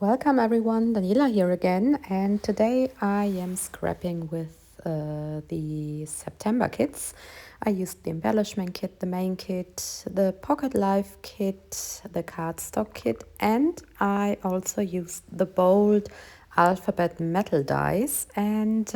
Welcome everyone, Daniela here again, and today I am scrapping with the September kits. I used the Embellishment Kit, the main kit, the Pocket Life kit, the Cardstock kit, and I also used the bold alphabet metal dies. And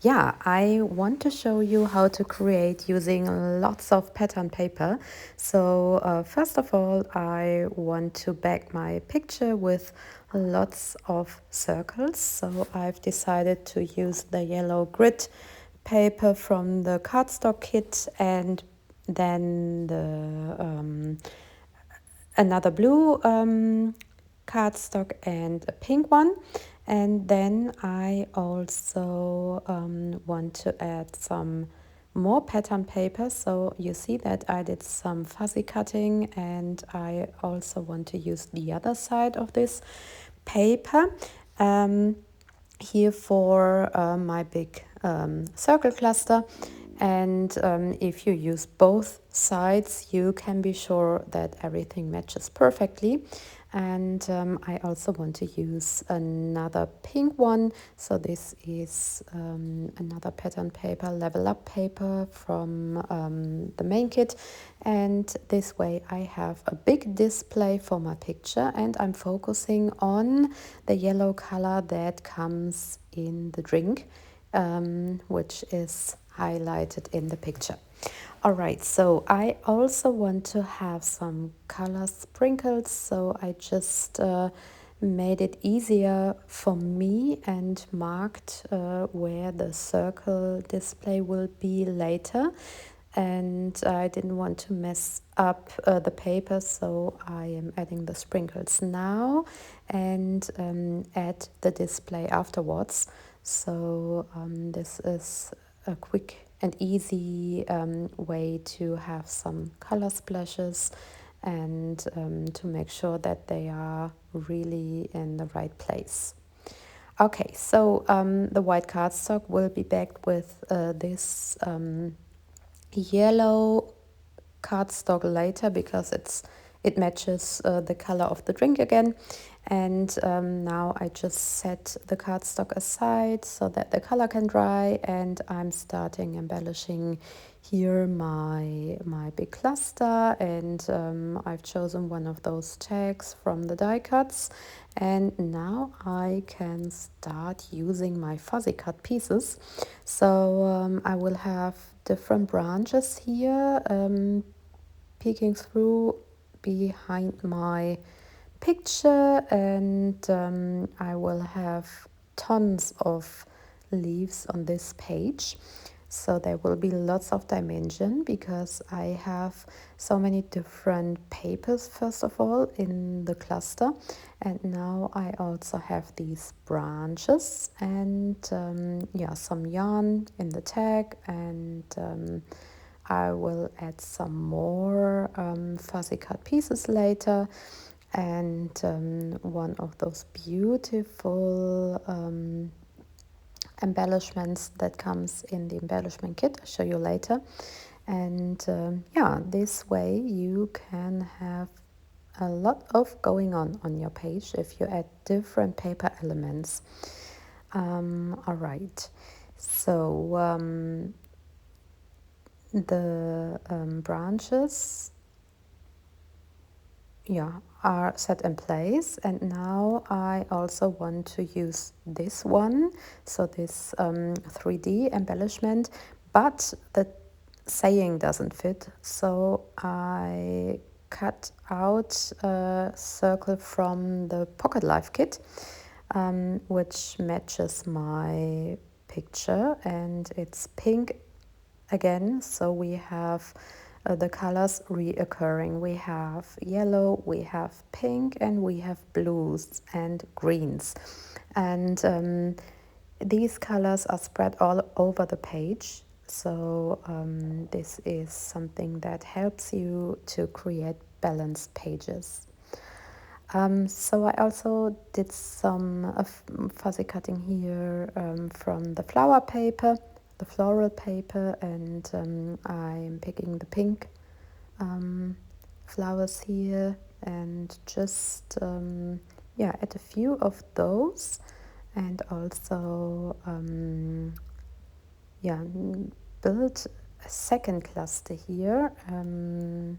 I want to show you how to create using lots of pattern paper. So first of all, I want to back my picture with lots of circles. So I've decided to use the yellow grid paper from the Cardstock kit and then another blue cardstock and a pink one. And then I also want to add some more pattern paper. So you see that I did some fussy cutting, and I also want to use the other side of this paper here for my big circle cluster. And if you use both sides, you can be sure that everything matches perfectly. And I also want to use another pink one. So this is another pattern paper, level up paper from the main kit. And this way I have a big display for my picture, and I'm focusing on the yellow color that comes in the drink, which is highlighted in the picture. All right, so I also want to have some color sprinkles, so I just made it easier for me and marked where the circle display will be later. And I didn't want to mess up the paper, so I am adding the sprinkles now and add the display afterwards. So this is a quick and easy way to have some color splashes and to make sure that they are really in the right place. Okay, so the white cardstock will be backed with this yellow cardstock later because it matches the color of the drink again. And now I just set the cardstock aside so that the color can dry, and I'm starting embellishing here my big cluster. And I've chosen one of those tags from the die cuts, and now I can start using my fuzzy cut pieces. So I will have different branches here peeking through behind my picture, and I will have tons of leaves on this page. So there will be lots of dimension because I have so many different papers first of all in the cluster, and now I also have these branches and some yarn in the tag, and I will add some more fuzzy cut pieces later, and one of those beautiful embellishments that comes in the embellishment kit. I'll show you later. And this way you can have a lot of going on your page if you add different paper elements. All right, so the branches are set in place, and now I also want to use this one, so this 3D embellishment, but the saying doesn't fit, so I cut out a circle from the Pocket Life kit, which matches my picture, and it's pink again, so we have the colors reoccurring. We have yellow, we have pink, and we have blues and greens. And these colors are spread all over the page. So this is something that helps you to create balanced pages. So I also did some fuzzy cutting here from the flower paper, the floral paper, and I'm picking the pink flowers here and just yeah, add a few of those, and also yeah, build a second cluster here on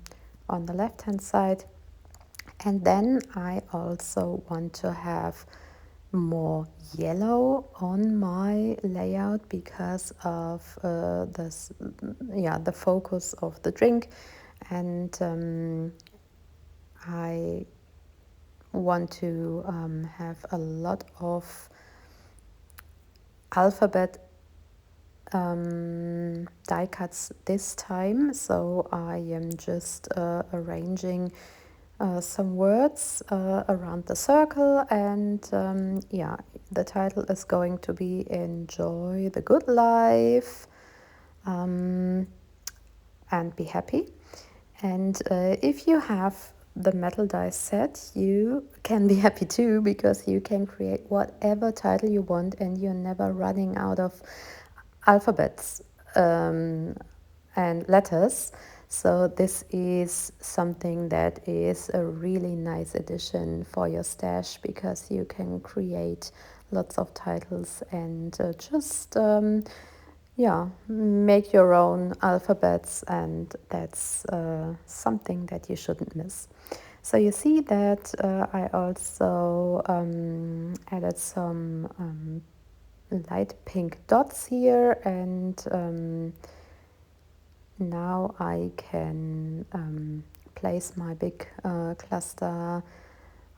the left hand side. And then I also want to have more yellow on my layout because of this, yeah, the focus of the drink. And I want to have a lot of alphabet die cuts this time, so I am just arranging some words around the circle, and yeah, the title is going to be Enjoy the Good Life and Be Happy. And if you have the metal dice set, you can be happy too, because you can create whatever title you want and you're never running out of alphabets and letters. So this is something that is a really nice addition for your stash, because you can create lots of titles and just yeah, make your own alphabets, and that's something that you shouldn't miss. So you see that I also added some light pink dots here, and now I can place my big cluster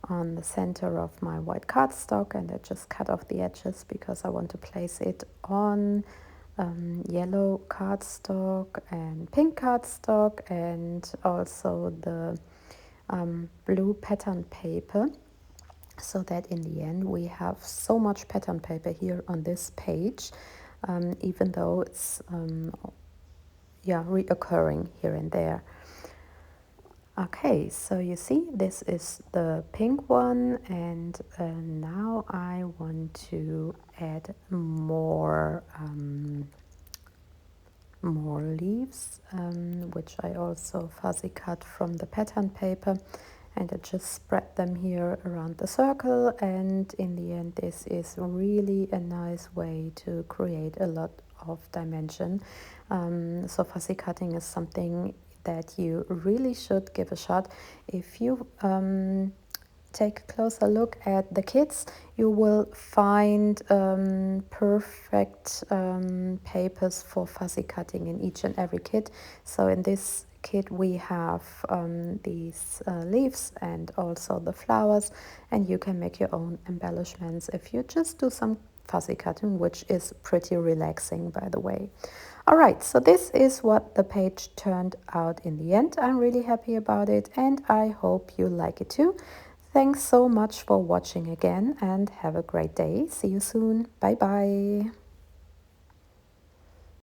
on the center of my white cardstock, and I just cut off the edges because I want to place it on yellow cardstock and pink cardstock, and also the blue pattern paper, so that in the end we have so much pattern paper here on this page, even though it's yeah, reoccurring here and there. Okay, so you see this is the pink one, and now I want to add more more leaves, which I also fussy cut from the pattern paper, and I just spread them here around the circle, and in the end this is really a nice way to create a lot of dimension. So fussy cutting is something that you really should give a shot. If you take a closer look at the kits, you will find perfect papers for fussy cutting in each and every kit. So in this kit we have these leaves and also the flowers, and you can make your own embellishments if you just do some fussy cutting, which is pretty relaxing, by the way. All right, so this is what the page turned out in the end. I'm really happy about it, and I hope you like it too. Thanks so much for watching again, and have a great day. See you soon. Bye bye.